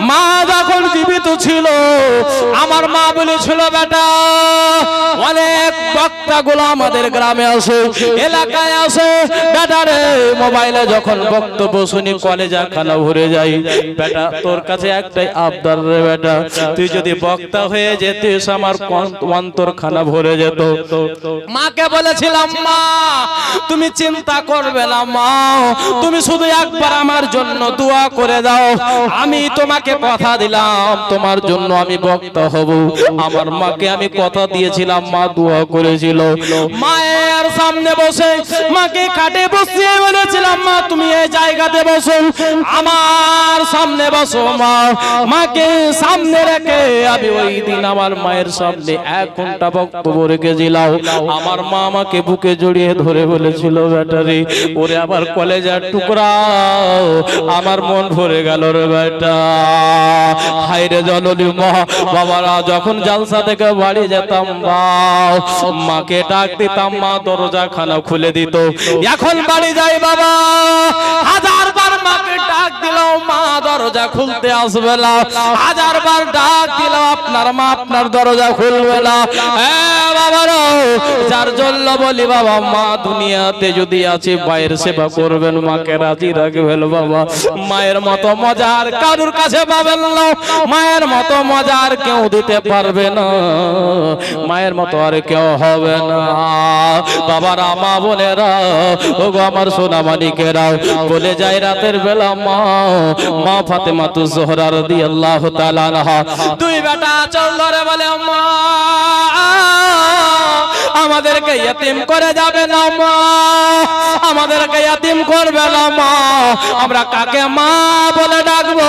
মা যখন জীবিত ছিল আমার মা বলেছিল বেটা অনেক বক্তাগুলো আমাদের গ্রামে আসে এলাকায় আসে বেটা রে মোবাইলে যখন বক্তব্য শুনি কলেজা খানা ভরে যাই বেটা তোর কাছে একটাই আবদার রে বেটা তুই যদি বক্তা হয়ে যেতিস আমার অন্তর খানা ভরে যেত। মাকে বলেছিলাম মা তুমি চিন্তা করবে না মা তুমি শুধু একবার আমার জন্য দোয়া করে দাও আমি তোমাকে কথা দিলাম তোমার জন্য আমি বক্তা হব। আমার মাকে আমি কথা দিয়েছিলাম মা দোয়া করেছিল। মায়ের সামনে বসে মাকে খাটে বসিয়ে বলেছিলাম মা তুমি এই জায়গাতে বসো আমার সামনে বসো মা। মাকে সামনে রেখে আমি ওই দিন আমার মায়ের সামনে 1 ঘন্টা বক্তব্য রেখেছিলাম। আমার মা আমাকে বুকে জড়িয়ে ধরে বলেছিল বেটারি ওরে আবার কলেজার টুকরা আমার মন ভরে গেল রে বেটা। হায়রে জননী মা বাবারা যখন জালসা থেকে বাড়ি যেতাম মাকে ডাক দিতাম মা দরজা খানা খুলে দিত। এখন বাড়ি যাই বাবা 1000 বার মাকে ডাক দিলাম মা দরজা খুলতে আসবে না 1000 বার ডাক দিলাম আপনার মা আপনার দরজা খুলবে না। বাবারা যার জন্য বলি বাবা মা দুনিয়াতে যদি আছে মায়ের সেবা করবেন মাকে রাজি রাখবেন বাবা। মায়ের মতো মজার কারুর কাছে পাবেন না মায়ের মতো মজার কেউ দিতে পারবে না মায়ের মতো আর কেউ হবে না। বাবারা মা বোনেরা ওগো আমার সোনা মানিকেরা বলে যায় রাতের বেলা মা ফাতেমা তু জোহরা রাদিয়াল্লাহু তাআলা আনহা 2 বেটা চল ধরে বলে মা আমাদেরকে ইতিম করে যাবে না মা আমাদেরকে ইতিম করবে না মা আমরা কাকে মা বলে ডাকবো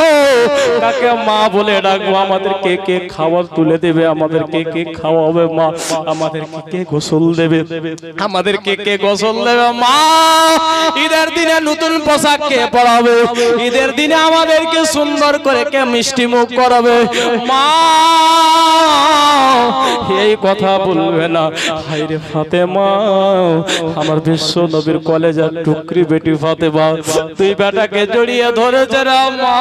কাকে মা বলে ডাকবো আমাদেরকে কে খাবার তুলে দেবে আমাদেরকে কে খাওয়াবে মা আমাদেরকে কে গোসল দেবে আমাদেরকে কে গোসল দেবে মা ঈদের দিনে নতুন পোশাক কে পরাবে ঈদের দিনে আমাদেরকে সুন্দর করে কে মিষ্টি মুখ করাবে মা এই কথা বলবে না। হায়রে ফাতেমা আমার বিশ্ব নবীর কলেজার টুকরি বেটি ফাতেমা তুই বেটাকে জড়িয়ে ধরেছে রে মা।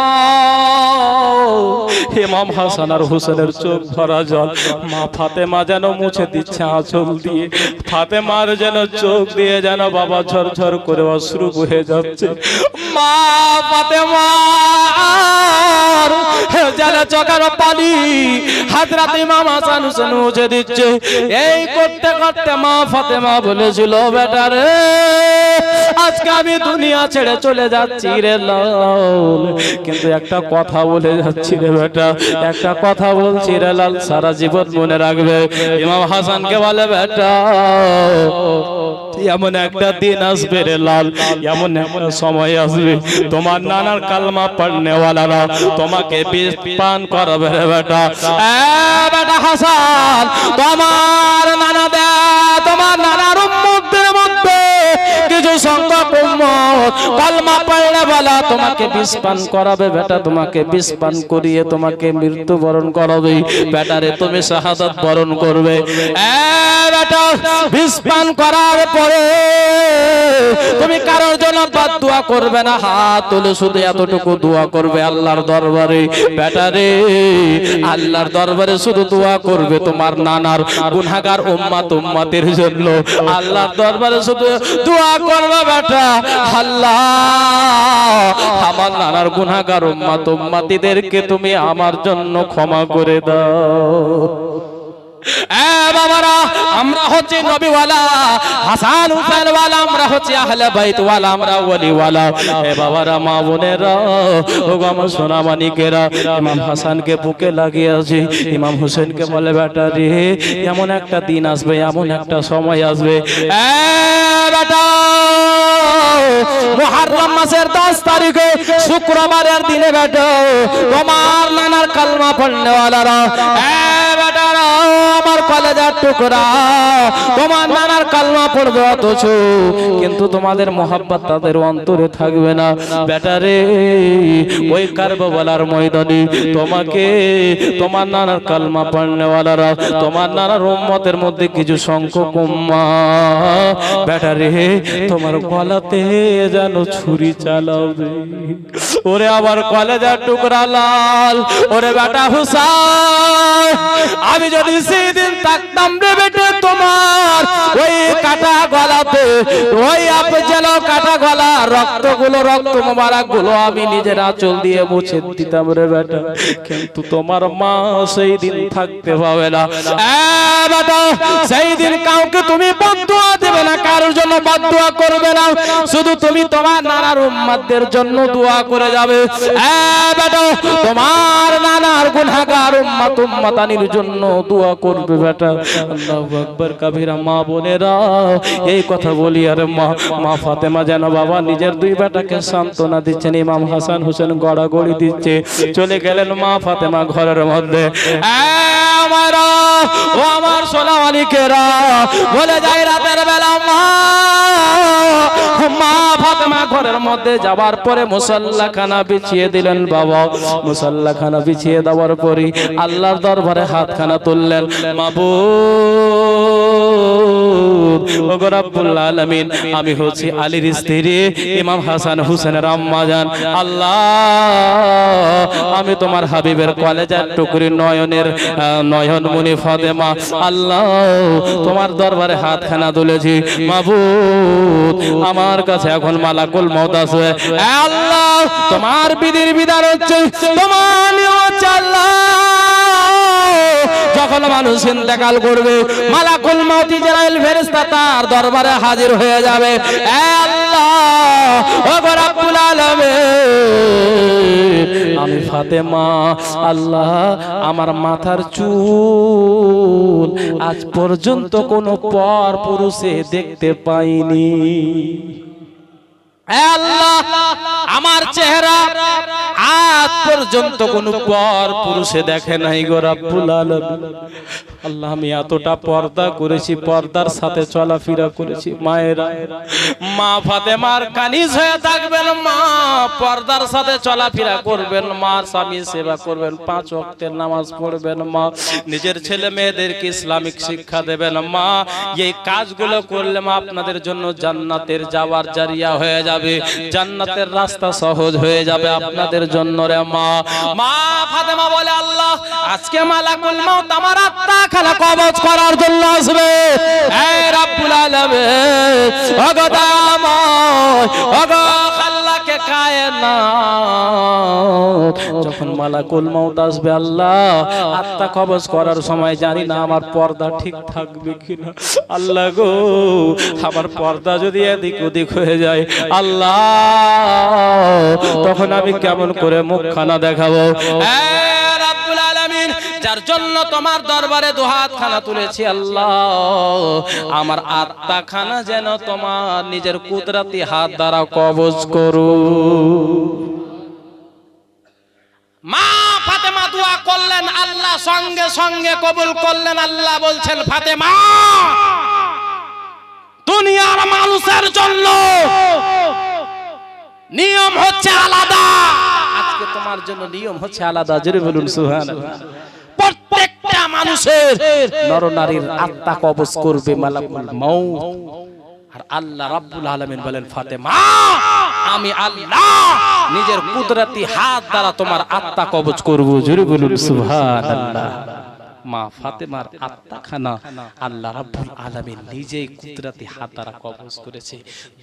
ইমাম হাসান আর হুসেনের চোখ ভরা জল মা ফাতেমা যেন মুছে দিচ্ছে আঁচল দিয়ে ফাতেমার যেন চোখ দিয়ে যেন বাবা ঝরঝর করে অশ্রু বহে যাচ্ছে মা ফাতেমা যেন চোখের পানি হযরত ইমাম হাসান হুসেন মুছে দিচ্ছে। এই করতে করতে মা ফাতেমা বলেছিল বেটা রে আজকে আমি দুনিয়া ছেড়ে চলে যাচ্ছি রে লাল কিন্তু একটা কথা বলে যাচ্ছি রে বেটা একটা কথা বলছি রে লাল সারা জীবন মনে রাখবে। ইমাম হাসানকে বলে বেটা এমন একটা দিন আসবে রে লাল এমন একটা সময় আসবে তোমার নানার কালমা পড়নেওয়ালারা তোমাকে বিষ পান করাবে রে বেটা। বেটা হাসান তোমার নানা দে তোমার নানার উম্মতদের মধ্যে কিছু সংখ্যক উম্মত কালমা পড়লে বলা তোমাকে বিষ পান করাবে বেটা তোমাকে বিষ পান করিয়ে তোমাকে মৃত্যুবরণ করাবে বেটা রে তুমি শাহাদাত বরণ করবে। বেটা বিষ পান করার পরে তুমি কারোর জন্য বাদ দোয়া করবে না হাত তুলে শুধু এতটুকু দোয়া করবে আল্লাহর দরবারে বেটা রে আল্লাহর দরবারে শুধু দোয়া করবে তোমার নানার গুনাহগার উম্মতের জন্য আল্লাহর দরবারে শুধু দোয়া করবে বেটা আল্লাহ আমার নানার গুনাহগার উম্মতিদেরকে তুমি আমার জন্য ক্ষমা করে দাও। বাবারা আমরা হচ্ছে নবীওয়ালা হাসান হুসেন ওয়ালা আমরা হচ্ছে আহলে বাইত ওয়ালা আমরা ওলি ওয়ালা। বাবারা মা বোনেরা ওগো আমার সোনা মানিকেরা ইমাম হাসানকে বুকে লাগিয়ে আছে ইমাম হোসেনকে বলে বেটা রে এমন একটা দিন আসবে এমন একটা সময় আসবে বেটা মুহররম মাসের 10 তারিখে শুক্রবারের দিনে বেটা তোমার নানার কালমা পড়নেওয়ালারা বেটা আমার কলেজার টুকরা, তোমার নানার কালমা পড়বে অথচ কিন্তু তোমাদের মোহাব্বত তাদের অন্তরে থাকবে না। বেটারে ওই কারবালার ময়দানে তোমাকে তোমার নানার কালমা পড়নেওয়ালারা, তোমার নানার উম্মতের মধ্যে কিছু সংখ্যক উম্মাহ বেটারে তোমার গলাতে যেন ছুরি চালাবে। ওরে আমার কলেজার টুকরা লাল, ওরে বেটা হুসাইন, আমি যদি সেদিন থাকতাম রে বেটে তোমার ওই কাটা গলাতে, ওই আপজেল কাটা গলা রক্তগুলো, রক্ত মোবারক গুলো আমি নিজের আঁচল দিয়ে মুছে দিতাম রে বেটা। কিন্তু তোমার মা সেই দিন থাকতে পাবে না। বেটা সেই দিন কাউকে তুমি বদদুয়া দেবে না, কারোর জন্য বদদুয়া করবে না, শুধু তুমি তোমার নানার উম্মতদের জন্য দোয়া করে যাবে। বেটা তোমার নানার গুনাহগার উম্মত উম্মতানির জন্য দোয়া করবে বেটা। আল্লাহু আকবার কাবীরা। মা বোনেরা এই কথা বলি আর মা ফাতেমা যেন বাবা নিজের দুই বেটাকে সান্ত্বনা দিচ্ছেন, ইমাম হাসান হোসেন গড়াগড়ি দিচ্ছে। চলে গেলেন মা ফাতেমা ঘরের মধ্যে। আমারা ও আমার সোনামানিকেরা বলে যাই রাতের বেলা মা ফাতেমা ঘরের মধ্যে যাবার পরে মুসাল্লাখানা বিছিয়ে দিলেন বাবা। মুসাল্লাখানা বিছিয়ে দেওয়ার পরে আল্লাহর দরবারে হাতখানা তুললেন। মাবুদ ওগো রব্বুল আলামিন, আমি হচ্ছি আলীর স্ত্রী ইমাম হাসান হোসেনের আম্মা জান। আল্লাহ আমি তোমার হাবিবের কলেজার টুকরি নয়নের নয়নমণি ফাতেমা, আল্লাহ তোমার দরবারে হাতখানা তুলেছি। মাবুদ আমার কাছে এখন মালাকুল মউত আছে। আল্লাহ তোমার বিধির বিধান হচ্ছে, তোমার নিয়ম হচ্ছে আল্লাহ যখন মানুষ ইন্তেকাল করবে মালাকুল মউত ইসরাইল ফেরেশতা তার দরবারে হাজির হয়ে যাবে। আল্লাহ ওগো রব্বুল আলামিন, আমি ফাতেমা আল্লাহ আমার মাথার চুল আজ পর্যন্ত কোনো পর পুরুষে দেখতে পাইনি। আল্লাহ আমার চেহারা আজ পর্যন্ত কোন পর পুরুষে দেখে নাই গো রব্বুল আলামিন। আল্লাহ আমি এতটা পর্দা করেছি, পর্দার সাথে চলাফেরা করেছি। মায়েরা মা ফাতেমার কানিজ হয়ে থাকবেন, মা পর্দার সাথে চলাফেরা করবেন, মা স্বামী সেবা করবেন, 5 ওয়াক্তের নামাজ পড়বেন, মা নিজের ছেলে মেয়েদেরকে ইসলামিক শিক্ষা দেবেন। মা এই কাজগুলো করলে মা আপনাদের জন্য জান্নাতের যাওয়ার জারিয়া হয়ে যাবে, জান্নাতের রাস্তা সহজ হয়ে যাবে আপনাদের জন্য রে মা। মা ফাতেমা বলে আল্লাহ আজকে মালাকুল মউত আমার আত্মা খালা কবজ করার জন্য আসবে। হে রব্বুল আলামিন ওগো দামায় ওগো আল্লাহকে কায়নাত, যখন মালাকুল মউত আসবে আল্লাহ আত্মা কবজ করার সময় জানি না আমার পর্দা ঠিক থাকবে কিনা। আল্লাহ গো আমার পর্দা যদি এদিক ওদিক হয়ে যায় আল্লাহ তখন আমি কেমন করে মুখখানা দেখাবো। রব্বুল আলামিন যার জন্য তোমার দরবারে দুহাত খানা তুলেছি আল্লাহ আমার আত্মা খানা যেন তোমার নিজের কুদরতি হাত দ্বারা কবজ করো। মা ফাতেমা দোয়া করলেন, আল্লাহ সঙ্গে সঙ্গে কবুল করলেন। আল্লাহ বলছেন ফাতেমা দুনিয়ার মানুষের জন্য নিয়ম হচ্ছে আলাদা, আজকে তোমার জন্য নিয়ম হচ্ছে আলাদা। জোরে বলুন সুবহানাল্লাহ। প্রত্যেকটা মানুষের নরনারীর আত্মা কবজ করবে মালাকুল মউত। আর আল্লাহ রাব্বুল আলামিন বলেন ফাতেমা আমি আল্লাহ নিজের কুদরতি হাত দ্বারা তোমার আত্মা কবজ করব। জোরে বলুন সুবহানাল্লাহ। মা ফাতেমার আত্মাখানা আল্লাহ রাব্বুল আলামিন নিজেই কুদরতি হাত দ্বারা কবজ করেছে।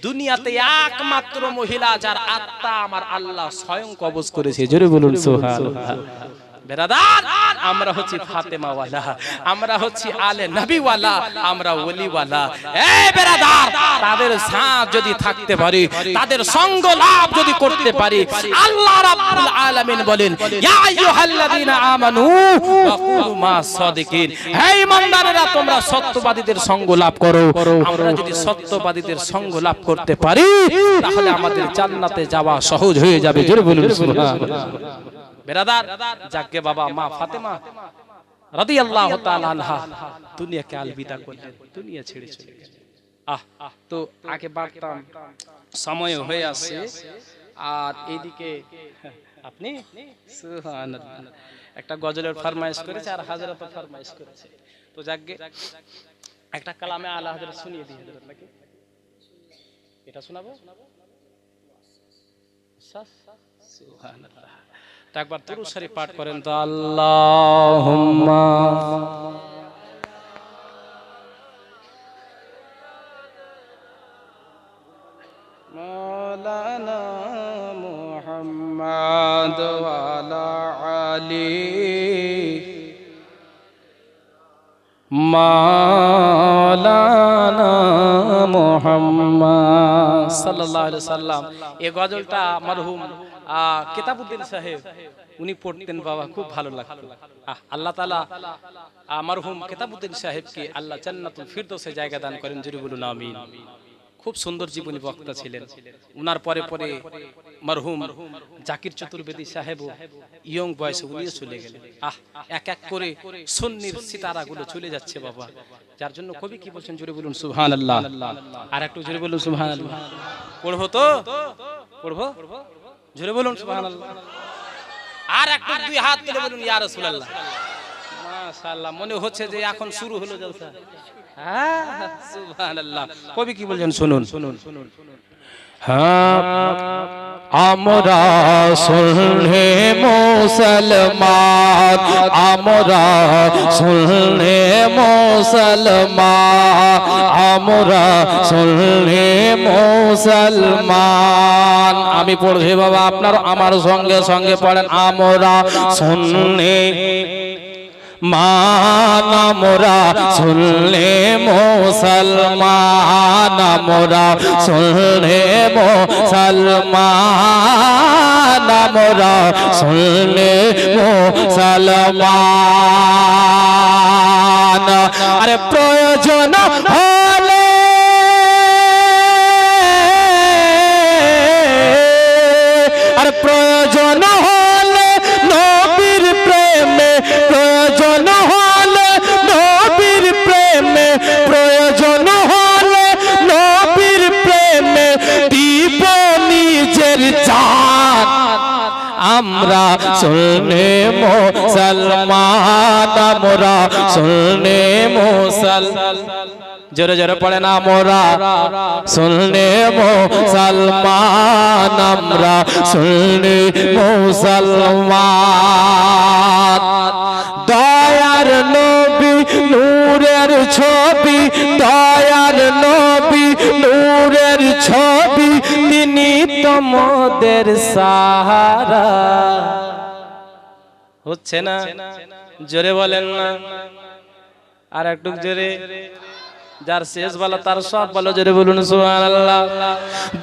দুনিয়াতে একমাত্র মহিলা যার আত্মা আমার আল্লাহ স্বয়ং কবজ করেছে। জোরে বলুন সুবহানাল্লাহ। বেরাদার আমরা হচ্ছি ফাতেমা ওয়ালা, আমরা হচ্ছি আলে নবী ওয়ালা, আমরা ওলি ওয়ালা। এই বেরাদার তাদের সাথ যদি থাকতে পারি, তাদের সঙ্গ লাভ যদি করতে পারি, আল্লাহ রাব্বুল আলামিন বলেন ইয়া আইয়ুহাল্লাযীনা আমানু ওয়া কুনু মাস সাদিকিন, হে ঈমানদারেরা তোমরা সত্যবাদীদের সঙ্গ লাভ করো। আমরা যদি সত্যবাদীদের সঙ্গ লাভ করতে পারি তাহলে আমাদের জান্নাতে যাওয়া সহজ হয়ে যাবে। জোরে বলুন সুবহানাল্লাহ। বেরাদার যাকে বাবা মা ফাতেমা রাদিয়াল্লাহু তাআলা আনহা দুনিয়াকে আলবিদা করলেন, দুনিয়া ছেড়ে চলে গেলেন। তো আগে বাড়তাম, সময় হয়ে আসছে। আর এইদিকে আপনি সুবহানাল্লাহ একটা গজলের ফরমাইশ করেছে আর হাজরাত ফরমাইশ করেছে। তো যাকগে একটা কালামে আলা হযরত শুনিয়ে দিই হযরত নাকি এটা শোনাবো। সুবহানাল্লাহ। তো একবার দুরূদ শরীফ পাঠ করেন তো। আল্লাহুম্মা মাওলানা মুহাম্মদ ওয়া আলা আলি মাওলানা মুহাম্মদ সাল্লাল্লাহু আলাইহি সাল্লাম। এই গজলটা মরহুম কিতাবউদ্দিন সাহেব উনি পড়তেন বাবা, খুব ভালো লাগতো। আল্লাহ তাআলা মরহুম কিতাবউদ্দিন সাহেবকে আল্লাহ জান্নাতুল ফিরদৌসে জায়গা দান করেন, জোরে বলুন আমিন। খুব সুন্দর জীবনী বক্তা ছিলেন। উনার পরে পরে মরহুম জাকির চতুর্বেদী সাহেব ইয়ং বয়সে উনিও চলে গেলেন। এক এক করে সুন্নির সিতারাগুলো চলে যাচ্ছে বাবা, যার জন্য কবি কি বলছেন জোরে বলুন সুবহানাল্লাহ। আর একটু জোরে বলুন সুবহানাল্লাহ। পড়বো তো পড়বো, জোরে বলুন সুবহানাল্লাহ। আর একটু দুই হাত তুলে বলুন ইয়া রাসূলুল্লাহ। মাশাআল্লাহ, মনে হচ্ছে যে এখন শুরু হলো জলসা। সুবহানাল্লাহ। কবি কি বলছেন শুনুন শুনুন। আমরা শুনলে মুসলমান, আমরা শুনলে মুসলমান, আমরা শুনলে মুসলমান। আমি পড়ছি বাবা, আপনার আমার সঙ্গে সঙ্গে পড়েন। আমরা শুনলে মান, আমরা শুনলে মুসলমান, আমরা শুনলে মুসলমান, আমরা শুনলে মুসলমান। আরে প্রয়োজন হলে আর প্রয়োজন হলে নবীর প্রেমে, প্রয়োজন হলে নবীর প্রেমে, প্রয়োজন হলে নবীর প্রেমে দিব নিজের জান। আমরা শুনলে মুসলমান, আমরা শুনলে মুসলমান। জোরে জোরে পড়ে না। আমরা শুনলে মুসলমান, আমরা শুনলে মুসলমান। দয়ার নবী নূরের ছবি, দয়ার নবী নূরের ছবি, তিনি তোমাদের সাহারা। হচ্ছে না? জোরে বলেন না। আর একটু জোরে, যার শেষ বলা তার সব বলো, জোরে বলুন সুবহানাল্লাহ।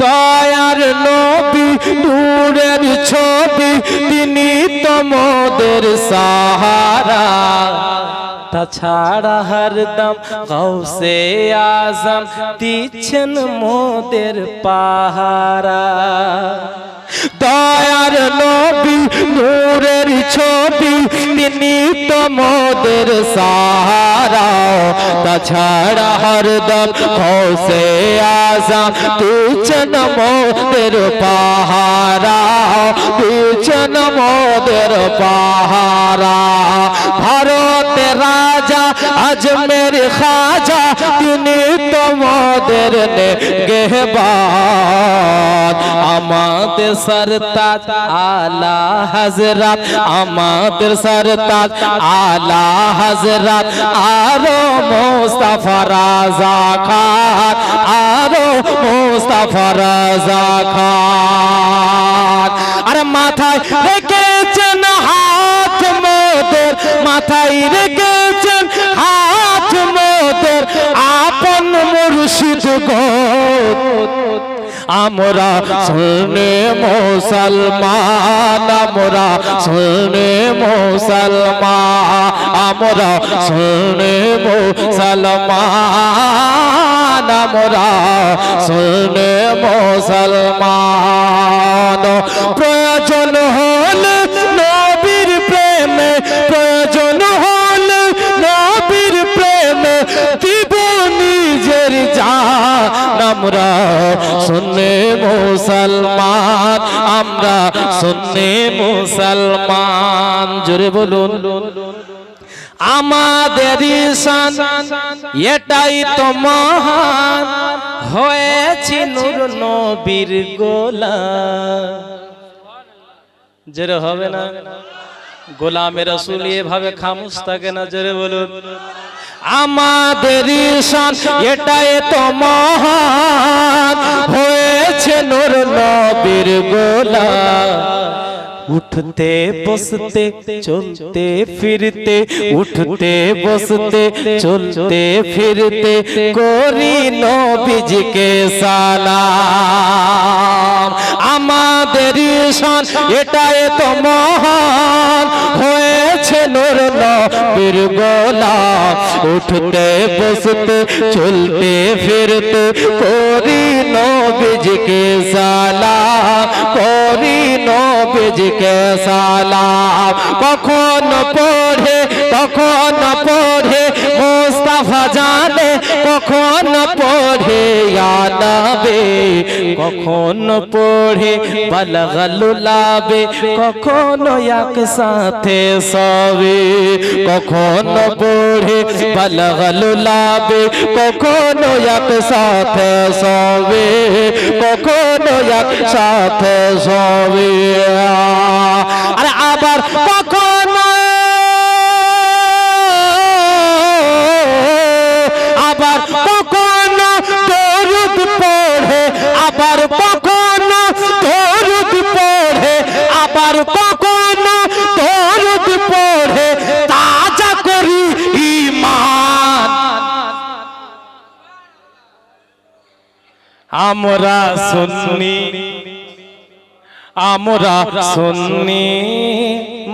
দয়ার নবী নূরের ছবি, তিনি তোমাদের সাহারা। তাছাড়া হরদম গাউসে আজম দিচ্ছেন মোদের পাহারা। দয়ার নবী নূরের ছবি, তিনি তোমাদের সাহারা। তাছাড়া হরদম গাউসে আজম দিচ্ছেন মোদের পাহারা, দিচ্ছেন মোদের পাহারা। ভারতের রাজা আজমের খাজা, তিনি তোমাদের নেগেবান। আমাদের সরতাজ আলা হযরত, আমাদের সরতাজ আলা হযরত আরো মুস্তাফা রাজা খান, আরো মুস্তাফা রাজা খান। আরে মাথায় রেখেছেন হাত মোদের, মাথায় রেখেছেন হাত মোদের, আপন মুর্শিদ গো। আমরা শুনলে মুসলমান, আমরা শুনলে মুসলমান, আমরা শুনলে মুসলমান, আমরা শুনলে মুসলমান। প্রয়োজন হলে নবীর প্রেমে, প্রয়োজন হলে মুসলমান, আমরা সুন্নি মুসলমান। জোরে বলুন। আমাদের শান এটাই তো মহান, হয়েছি নূর নবীর গোলাম। জোরে হবে না? গোলামের রাসূল এভাবে খামোশ থাকে না। জোরে বলুন। আমাদের শান এটাই তো মহান, হয়েছে নূর নবীর গোলাম। উঠতে বসতে চলতে ফিরতে, উঠতে বসতে চলতে ফিরতে করি নবীজিকে সালাম। আমাদের শান এটাই তো মহান, হয়েছে নূর নবীর গোলাম। উঠতে বসতে চলতে ফিরতে করি নবীজিকে সালাম, করি নবীজিকে সালাম। কখন পড়ে তখন পড়ে মুস্তাফা জানে, কখন পড়ে ইয়া নবী, কখন পড়ে বালগাল লাবে, কখন একসাথে সবে। কখন পড়ে বালগাল লাবে, কখন একসাথে সবে, কখন একসাথে সবে। আরে আবার কখনো আবার কখনো দরুদ পড়ে, আবার কখনো দরুদ পড়ে, আবার কখনো দরুদ পড়ে তাজা করি ঈমান। আমরা সুন্নি, আমরা সুন্নি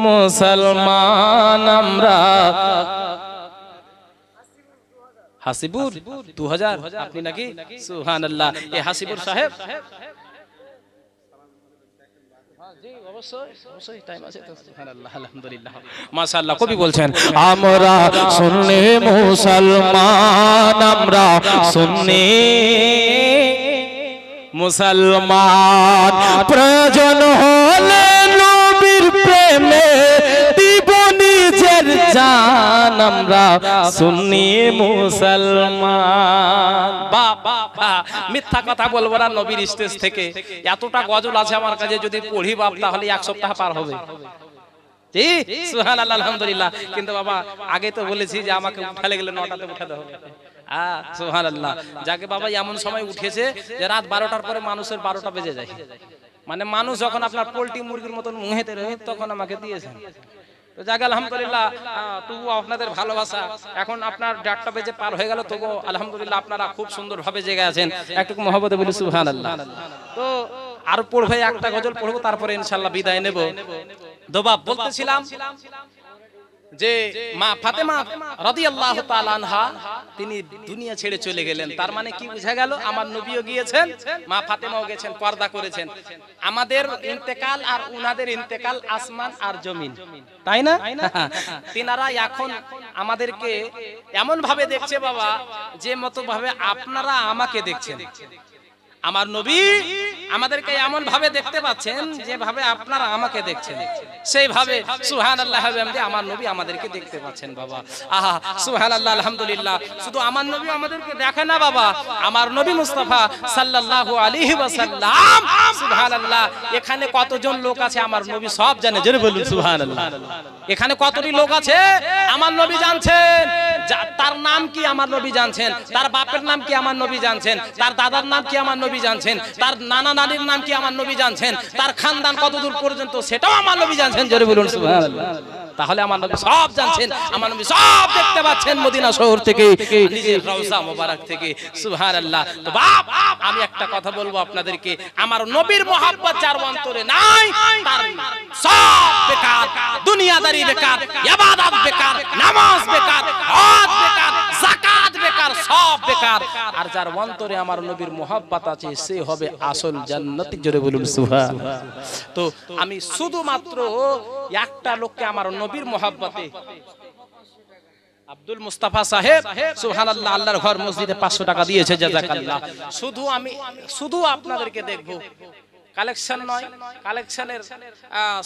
মুসলমান, আমরা। হাসিবুর 2000 আপনি নাকি? সুবহানাল্লাহ। এই হাসিবুর সাহেব মাশাআল্লাহ কবি বলছেন আমরা সুন্নি মুসলমান, আমরা সুন্নি মুসলমান। প্রয়োজন হলে নবীর প্রেমে দিব নিজের জান, আমরা সুন্নি মুসলমান। বাবা মিথ্যা কথা বলবো না নবীর স্টেজ থেকে। এতটা গজল আছে আমার কাছে, যদি পড়ি বাপ তাহলে 1 সপ্তাহ পার হবে। সুবহানাল্লাহ আলহামদুলিল্লাহ। কিন্তু বাবা আগে তো বলেছি যে আমাকে উঠালে গেলে 9টাতে উঠাতে হবে। সুবহানাল্লাহ। যাকে বাবা এমন সময় উঠেছে যে রাত 12টার পরে মানুষের 12টা বেজে যায়। মানে মানুষ যখন আপনার পোল্ট্রি মুরগির মতন মুহেতে রয়ে তখন আমাকে দিয়েছেন। তো যাক আলহামদুলিল্লাহ, তবু আপনাদের ভালোবাসা। এখন আপনার 1:30 বেজে পার হয়ে গেল, তবু আলহামদুলিল্লাহ আপনারা খুব সুন্দরভাবে জেগে আছেন। একটু মহব্বতে বলি সুবহানাল্লাহ। তো আর পড়বে একটা গজল পড়বো, তারপরে ইনশাআল্লাহ বিদায় নেব। দোবাব বলতেছিলাম যে মা ফাতেমা রাদিয়াল্লাহু তাআলা আনহা তিনি দুনিয়া ছেড়ে চলে গেলেন। তার মানে কি বোঝা গেল? আমার নবীও গিয়েছেন, মা ফাতেমাও গেছেন, পর্দা করেছেন। আমাদের ইন্তেকাল আর উনাদের ইন্তেকাল আসমান আর জমিন, তাই না? তিনারা এখন আমাদেরকে এমন ভাবে দেখছে বাবা, যে মতো ভাবে আপনারা আমাকে দেখছেন। আমার নবী আমাদেরকে এমন ভাবে দেখতে পাচ্ছেন যেভাবে আপনারা আমাকে দেখছেন, সেইভাবে সুবহানাল্লাহ আমার নবী আমাদেরকে দেখতে পাচ্ছেন বাবা। আহা সুবহানাল্লাহ আলহামদুলিল্লাহ। শুধু আমার নবী আমাদেরকে দেখে না বাবা, আমার নবী মুস্তাফা সাল্লাল্লাহু আলাইহি ওয়াসাল্লাম সুবহানাল্লাহ। এখানে কতজন লোক আছে আমার নবী সব জানে। জোরে বলুন সুবহানাল্লাহ। এখানে কতটি লোক আছে আমার নবী জানছেন। তার নাম কি আমার নবী জানছেন, তার বাপের নাম কি আমার নবী জানছেন, তার দাদার নাম কি আমার নবী জানছেন, তার নানা নানির নাম কি আমার নবী জানছেন, তার খানদান কতদূর পর্যন্ত সেটাও আমার নবী জানছেন। জোরে বলুন সুবহানাল্লাহ। তাহলে আমার নবী সব জানছেন, আমার নবী সব দেখতে পাচ্ছেন মদিনা শহর থেকে, নিজের রওজা মোবারক থেকে। সুবহানাল্লাহ। তো বাপ আমি একটা কথা বলবো আপনাদেরকে, আমার নবীর মহব্বত যার অন্তরে নাই তার সব বেকার, দুনিয়াদারি বেকার, ইবাদত বেকার, নামাজ বেকার, হজ বেকার, যাকাত বেকার, সব বেকার। আর যার অন্তরে আমার নবীর মহব্বত আছে সে হবে আসল জান্নাতি। জোরে বলুন সুবহানাল্লাহ। তো আমি শুধুমাত্র একটা লোককে আমার নবীর মহব্বতে আব্দুল মুস্তাফা সাহেব সুবহানাল্লাহ, আল্লাহর ঘর মসজিদে 500 টাকা দিয়েছে, জাযাকাল্লাহ। শুধু আপনাদেরকে দেখবো, কালেকশন নয়, কালেকশনের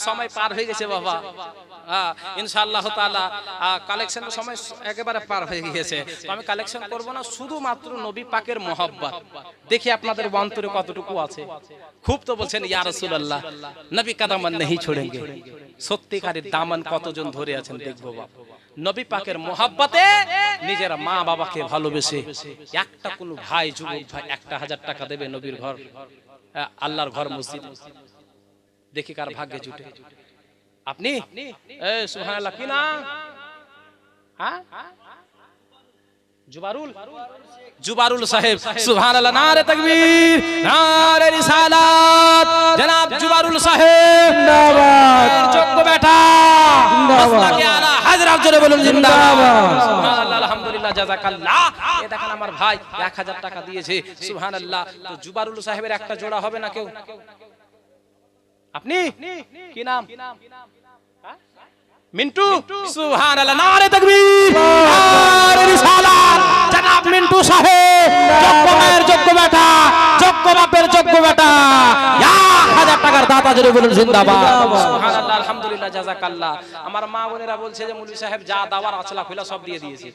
সময় পার হয়ে গেছে বাবা। ইনশাআল্লাহ তাআলা কালেকশনের সময় একেবারে পার হয়ে গিয়েছে। তো আমি কালেকশন করব না, শুধুমাত্র নবী পাকের মহব্বত দেখি আপনাদের অন্তরে কতটুকু আছে। খুব তো বলছেন ইয়া রাসূলুল্লাহ নবী কা দামন नहीं छोड़ेंगे, সত্যিকারের দামন কতজন ধরে আছেন দেখবো বাবা। নবী পাকের মহব্বতে নিজের মা বাবাকে ভালোবেসে একটা কোন ভাই, যুবক ভাই 1000 টাকা দেবে নবীর ঘর, আল্লাহর ঘর মসজিদ, দেখি কার ভাগ্যে জুটে। আপনি সুবহানাল্লাহ কি নাম? হ্যাঁ, জুবারুল সাহেব, সুবহানাল্লাহ, নারে তাকবীর, নারে রিসালাত, জনাব জুবারুল সাহেব জিন্দাবাদ, যোগ্য বেটা মাসলাকে আলা হাজরাত, জোরে বলুন জিন্দাবাদ, সুবহানাল্লাহ, আলহামদুলিল্লাহ, জাযাকাল্লাহ। এই দেখেন আমার ভাই 1000 টাকা দিয়েছে, সুবহানাল্লাহ। তো জুবারুল সাহেবের একটা জোড়া হবে না কেউ? আপনি কি নাম? মিন্টু, সুবহানাল্লাহ, নারে তাকবীর, নারে রিসালাত, জনাব মিন্টু সাহেব, যোগ্য মায়ের যোগ্য বেটা, যোগ্য বাপের যোগ্য বেটা, 1000 টাকার দাতা, জোরে বলুন জিন্দাবাদ, সুবহানাল্লাহ, আলহামদুলিল্লাহ, জাযাকাল্লাহ। আমার মা বোনেরা বলছে যে মুলি সাহেব যা দাওয়ার আছলা খুলা সব দিয়ে দিয়েছে।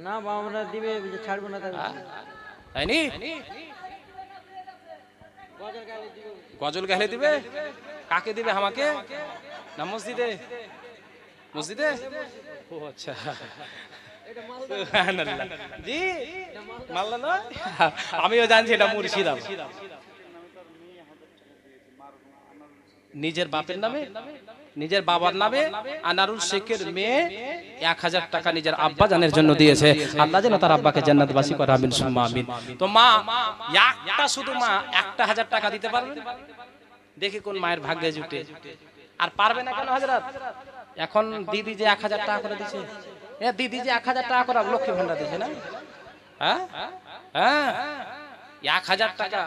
না আমরা দিবে, ছাড়বো না, তাইনি গজল গাইলে দিবে। কাকে দিবে? আমাকে না মসজিদে? মসজিদে, ও আচ্ছা, সুবহানাল্লাহ, জি মাল্লা না, আমিও জানছি এটা মুর্শিদাবাদ। নিজের বাপের নামে, নিজের বাবার নামে আনারুল শেখের মেয়ে 1000 টাকা নিজের আব্বা জানের জন্য দিয়েছে। আল্লাহ যেন তার আব্বাকে জান্নাতবাসী করে, আমিন সুম্মা আমিন। তো মা একটা, শুধু মা 1000 টাকা দিতে পারবেন? দেখি কোন মায়ের ভাগ্যে জুটে। আর পারবে না কেন হযরত? এখন দিদি যে 1000 টাকা করে দিয়েছে, দিদি যে 1000 টাকা করে লক্ষ্মী ভান্ডার দিয়েছে না? হ্যাঁ হ্যাঁ, 1000 টাকা।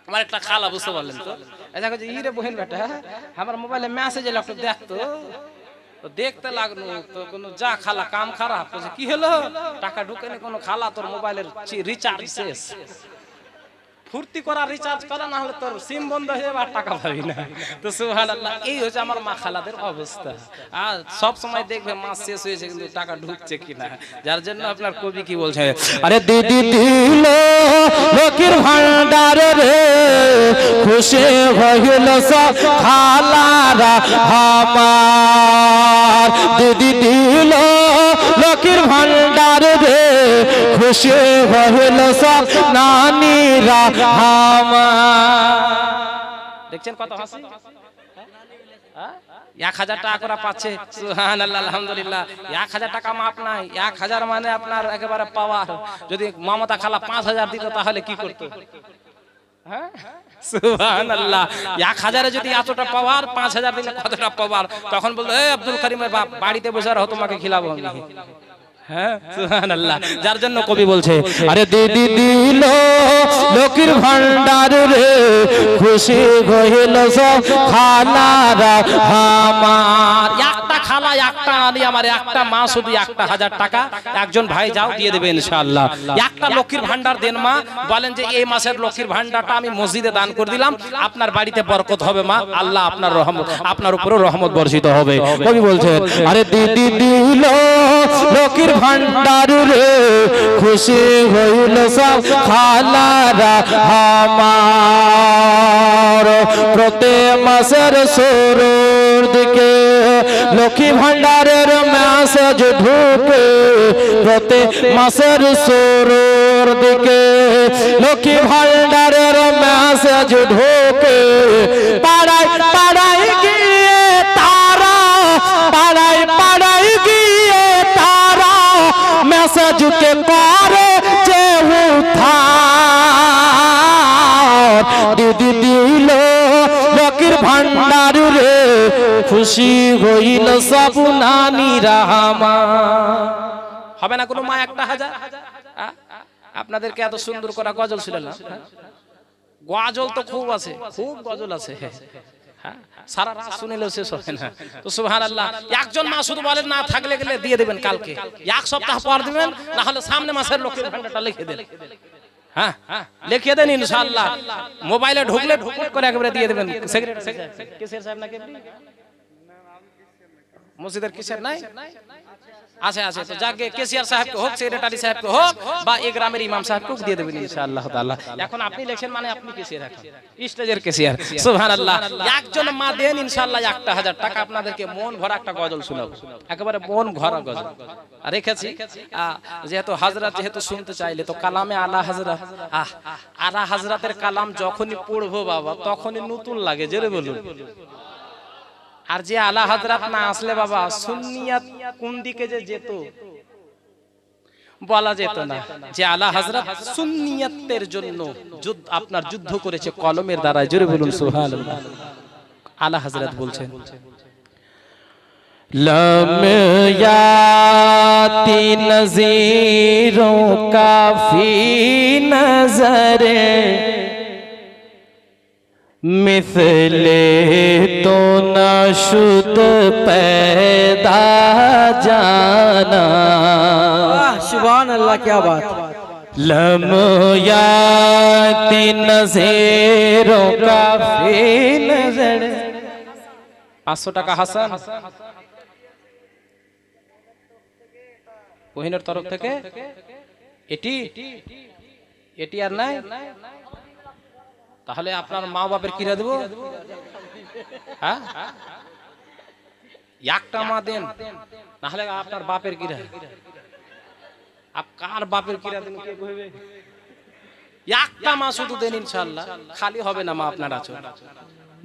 আমার একটা খালা, বুঝতে পারলেন তো, দেখো যে ইরে বহিন বেটা, আমার মোবাইলে মেসেজ এলো, একটু দেখতো, তো দেখতে লাগলো, তো কোনো যা খালা কাম খারাপ, কি হলো, টাকা ঢুকেনি কোনো, খালা তোর মোবাইলের রিচার্জ শেষ, ফুর্তি করা, রিচার্জ করা, না হলে তোর সিম বন্ধ হয়ে যাবে আর টাকা পাবি না। তো সুবহানাল্লাহ, এই হচ্ছে আমার মা খালাদের অবস্থা। আর সব সময় দেখবে মাস শেষ হয়েছে কিন্তু টাকা ঢুকছে কিনা, যার জন্য আপনার কবি কি বলছে, আরে দিদি দিল লক্ষ্মীর ভান্ডার রে, খুশি হইল সব খালারা আমার, দিদি দিল লক্ষ্মীর ভান্ডার রে, খুশি হইল সব নানীরা আমার। দেখছেন কত হাসি? 1000 টাকা করে পাচ্ছে, সুবহানাল্লাহ, আলহামদুলিল্লাহ। 1000 টাকা মাপ নাই, 1000 মানে আপনার একেবারে পাওয়ার। যদি মমতা খালা 5000 দিত তাহলে কি করতো? হ্যাঁ, সুবহানাল্লাহ, 1000 এ যদি এতটা পাওয়ার, 5000 দিলে কতটা পাওয়ার? তখন বলতো, এই আব্দুল করিমের বাপ, বাড়িতে বসে রাখো, তোমাকে খিলাবো আমি। হ্যাঁ, সুবহানাল্লাহ, যার জন্য কবি বলছে, আরে দিদি দিল লক্ষ্মীর ভান্ডার রে, খুশি হইল সব খালারা আমার। একটা খালা, একটা আলী, আমার একটা মা, শুধু 1000 টাকা একজন ভাই যাও দিয়ে দেবে ইনশাআল্লাহ। একটা লক্ষ্মীর ভান্ডার দেন মা, বলেন যে এই মাসের লক্ষ্মীর ভান্ডারটা আমি মসজিদে দান করে দিলাম, আপনার বাড়িতে বরকত হবে মা, আল্লাহ আপনার রহমত, আপনার উপরে রহমত বর্ষিত হবে। কবি বলছে, আরে দিদি দিল লক্ষ্মীর ভান্ডার রে, খুশি হইল সব খালারা আমার, প্রতি মাসের শুরুর দিকে লক্ষ্মী ভান্ডারের মেসেজ ঢুকে, প্রতি মাসের শুরুর দিকে লক্ষ্মী ভান্ডারের মেসেজ ঢুকে, পাড়ায় পাড়ায় গিয়ে তারা, পাড়ায় পাড়ায় গিয়ে তারা মেসেজকে করে যে উদ্ধার, দিদি দিল লক্ষ্মীর ভান্ডার রে, খুশি হইল সব নানীরা আমার। হবে না কোনো মা 1000? আপনাদেরকে এত সুন্দর করা গজল ছিল না? গজল তো খুব আছে, খুব গজল আছে। সারা রাত শুনিলেও শেষ হবে না। তো সুবহানাল্লাহ, একজন মা শুধু বলেন না থাকলে গেলে দিয়ে দেবেন কালকে, এক সপ্তাহ পর দিবেন, না হলে সামনে মাসের লক্ষ্মীর ভান্ডারটা লিখে দেন। হ্যাঁ লিখিয়ে দেন ইনশাআল্লাহ, মোবাইলে ঢুকলে ঢুকুট করে একেবারে দিয়ে দেবেন। সেক্রেটারি কেসিয়ার সাহেব নাকি আপনি? মসজিদের কিসের নাই? আছে আছে, তো যাকে কেসিয়ার সাহেবকে হোক, সেক্রেটারি সাহেবকে হোক, বা এই গ্রামের ইমাম সাহেবকে দিয়ে দেবেন ইনশাআল্লাহ তাআলা। এখন আপনি লেখেন মানে আপনি কেসিয়ার, এখন স্টেজের কেসিয়ার। সুবহানাল্লাহ, একজন মা দেন ইনশাআল্লাহ 1000 টাকা, আপনাদেরকে মন ভরা একটা গজল শোনাবো, একেবারে মন ভরা গজল রেখেছি। যেহেতু হাজরাত যেহেতু শুনতে চাইলে, তো কালামে আলা হাজরাত, আলা হাজরাতের কালাম যখনই পড়বো বাবা তখনই নতুন লাগে, জোরে বলুন। আর যে আলা হাজরাত না আসলে বাবা সুন্নিয়াত কোন দিকে যে যেত বলা যেত না। যে আলা হাজরাত সুন্নিয়াতের জন্য আপনার যুদ্ধ করেছে কলমের দ্বারা, জোরে বলুন সুবহানাল্লাহ। আলা হাজরাত বলছেন, लम याती नज़ीरों काफी नज़रे मिसले तो नशुद पैदा जाना। सुभान अल्लाह, क्या बात। लम याती नज़ीरों काफी नज़रे। 500 টাকা হাসান কোহিনের তরফ থেকে। এটি আর নাই, তাহলে আপনার মা বাপের কিরা দেব? হ্যাঁ, একটা মা দেন, নাহলে আপনার বাপের কিরা। কার বাপের কিরা দেন কে কইবে? একটা মা শুধু দেন ইনশাআল্লাহ, খালি হবে না মা আপনার আঁচল।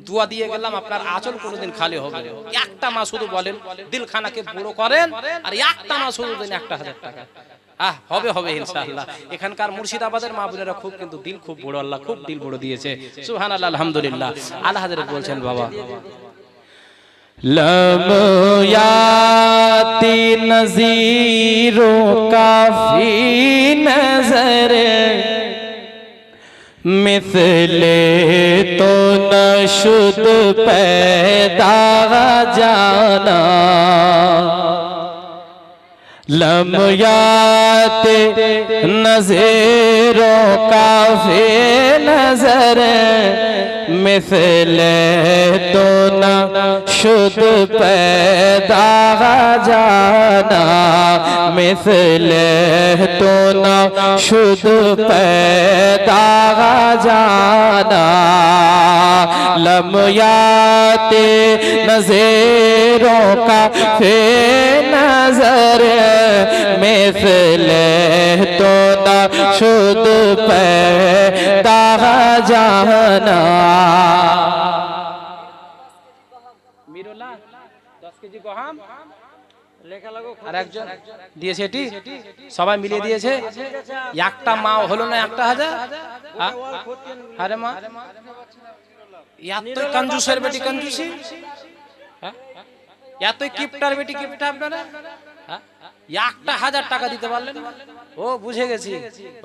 দুয়া দিয়ে গেলাম, আপনার আঁচল কোনোদিন খালি হবে না। একটা মা শুধু বলেন, দিলখানাকে বড় করেন, আর একটা মা শুধু দেন 1000 টাকা। হবে হবে ইনশাআল্লাহ। এখানকার মুর্শিদাবাদের মা বোনেরা খুব কিন্তু দিল খুব বড়, আল্লাহ খুব দিল বড় দিয়েছে। সুবহানাল্লাহ, আলহামদুলিল্লাহ। আল্লাহ হাজরত বলছেন বাবা, लम याती नज़ीरों काफी नज़रे मिसले तो नशुद पैदा जाना। लम याते नज़ीरों काफी नज़रे मिसले तो नशुद पैदा जाना। मिसले तो नशुद पैदा जाना। लम याते नज़ीरों काफी नज़रे मिसले तो नशुद पैदा जाना। মিরুল্লাহ 10 কেজি গহম লেখা লাগো, আর একজন দিয়েছে, এটি সবাই মিলিয়ে দিয়েছে। একটা মা হলো না 1000? আরে মা এতই কঞ্জুসের বেটি কঞ্জুসি, এতই কিপটার বেটি কিপটা আপনারা। 1000 টাকা দিতে পারলেন? ও বুঝে গেছি,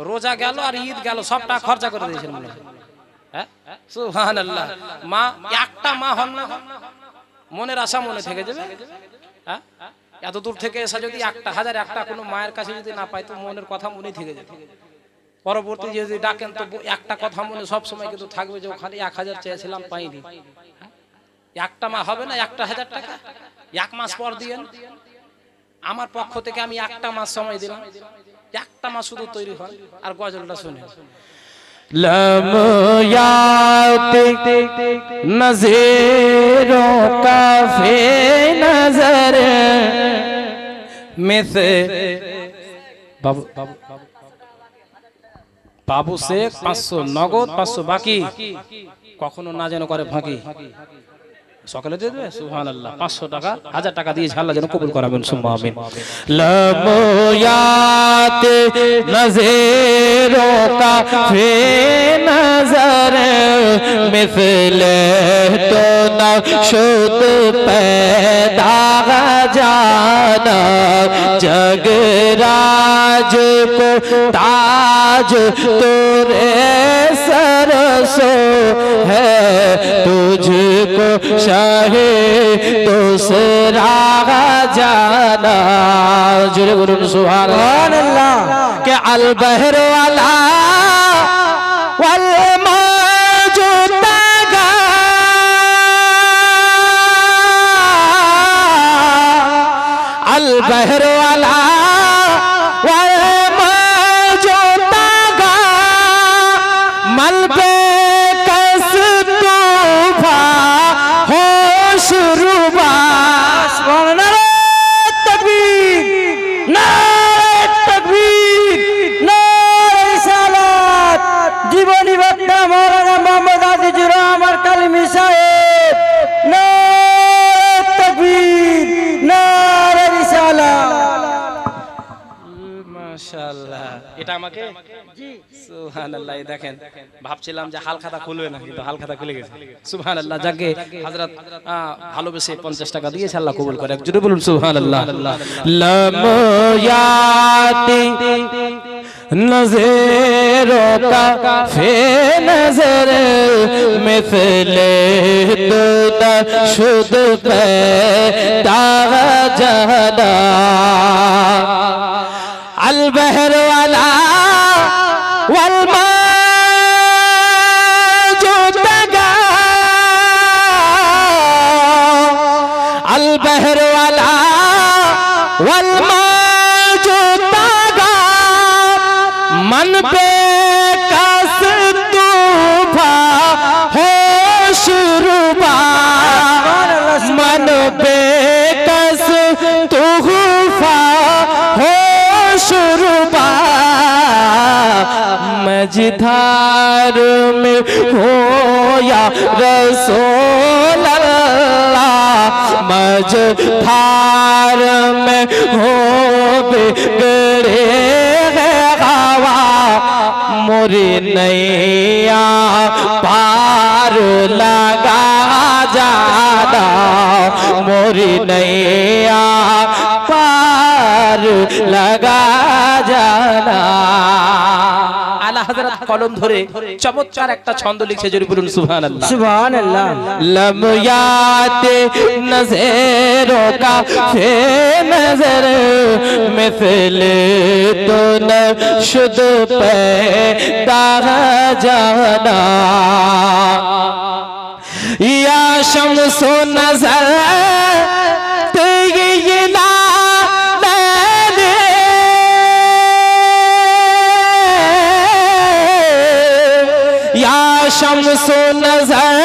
রোজা গেল আর ঈদ গেল, সব টাকা খরচা করে দিয়েছেন মনে হয়। সুবহানাল্লাহ, মা একটা মা হন না, মনের আশা মনে থেকে যাবে। এত দূর থেকে এসে যদি 1000 একটা কোনো মায়ের কাছে যদি না পাই, তো মনের কথা মনে থেকে যাবে। পরবর্তী যদি ডাকেন তো একটা কথা মনে সব সময় কিন্তু থাকবে, যে ওখানে 1000 চেয়েছিলাম পাইনি। একটা মা হবে না 1000 টাকা? 1 মাস পর দিয়েন, আমার পক্ষ থেকে আমি 1 মাস সময় দিলাম। 1 মাস শুধু তৈরি হয়। আর গজলটা শুনে, लम याते नज़ीरों काफी नज़रे मिसे। বাবু শেখ 500 নগদ, 500 বাকি, কখনো না যেন করে ফাঁকি। সকালে দিয়ে দেবে। সুবহানাল্লাহ, 500 টাকা 1000 টাকা দিয়ে আল্লাহ যেন কবুল করাবেন, সুম্মা আমিন। लम याते नज़ीरों काफी नज़रे मिसले तो नशुद पैदा जाना जगराज को ताज तेरे सर सो है तुझको शाहे दूसरा जाना जुरे गुरु सुभान अल्लाह के अल बहर वाला वल मौजूदा अल बहर वाला वल मौजूदा मल पे कस तूफा हो शुरुबा सुभान तकबीर नारे तकबीर नारे रिसालात জীবনী বক্তা মাওলানা মোহাম্মদ আজিজুর রহমান কালিমি সাহেব নারে তকবীর নারে রিসালাত মাশাআল্লাহ এটা আমাকে জি সুবহানাল্লাহ দেখেন ভাবছিলাম যে হালখাতা খুলবে না কিন্তু হালখাতা খুলে গেছে সুবহানাল্লাহ যাকে হযরত ভালোবেসে 50 টাকা দিয়েছে আল্লাহ কবুল করে একজোরে বলুন সুবহানাল্লাহ লাময়াতি नज़रों का फे नजर मिसले दुदा शुद पे तागा जहदा अल बहर वाला वल मौजूदा अल बहर वाला वल मन पे कस तूफा हो शुरुबा मन पे कस तूफा हो शुरुबा मझधार में हो या रसूल अल्लाह मझधार में हो बिगड़े मोरी नैया पार लगा जाना मोरी नैया पार लगा जाना आला हजरत कलम धरे चमत्कार একটা ছন্দ লিখছে জোরে বলুন সুবহানাল্লাহ সুবহানাল্লাহ लम्याते नज़रों का फे नजर मिसले तो नशुद पे तारा जाना या शम्सो नजर तेरी ना या शम्सो नजर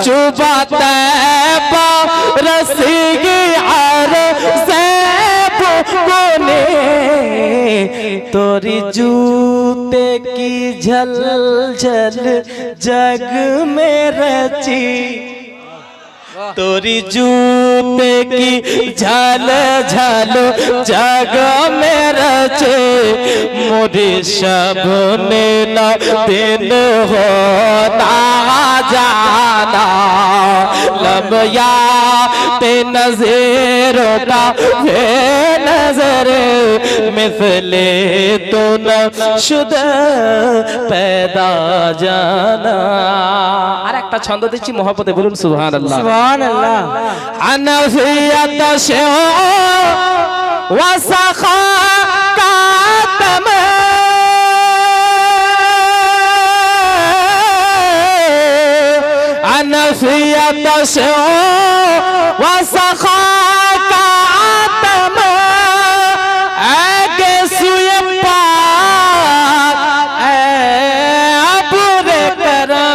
चुबाते रसीगी आर से कोने तोरी जूते की झल झल जग में रची तोरी जूते की झल झल जग में रचे मोरी शबने न दिन हो ना जाना लम्या ते नज़रों का फे नजर मिसले तो नशुद पैदा जाना আর একটা ছন্দ দিচ্ছি মহব্বতে বলুন সুবহানাল্লাহ সুবহানাল্লাহ আনাফিয়াত শো ওয়া সাখাকাতম আনাফিয়াত শো ওয়া সাখাকাতম আগে সুয়ে পাক আবরে করা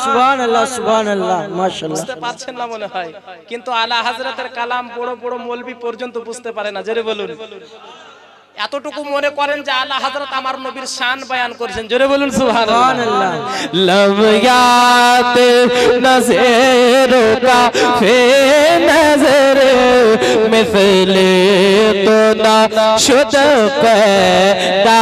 সুবহানাল্লাহ সুবহানাল্লাহ মাশাআল্লাহ বুঝতে পারছেন না মনে হয় কিন্তু আলা হযরতের কালাম বড় বড় মৌলভী পর্যন্ত বুঝতে পারে না জোরে বলুন এতটুকু মনে করেন যে আলা হযরত আমার নবীর শান বয়ান করেছেন জোরে বলুন সুবহানাল্লাহ লম্যাতে নজর रुका फे नजर मिसले तो ना शुद पैदा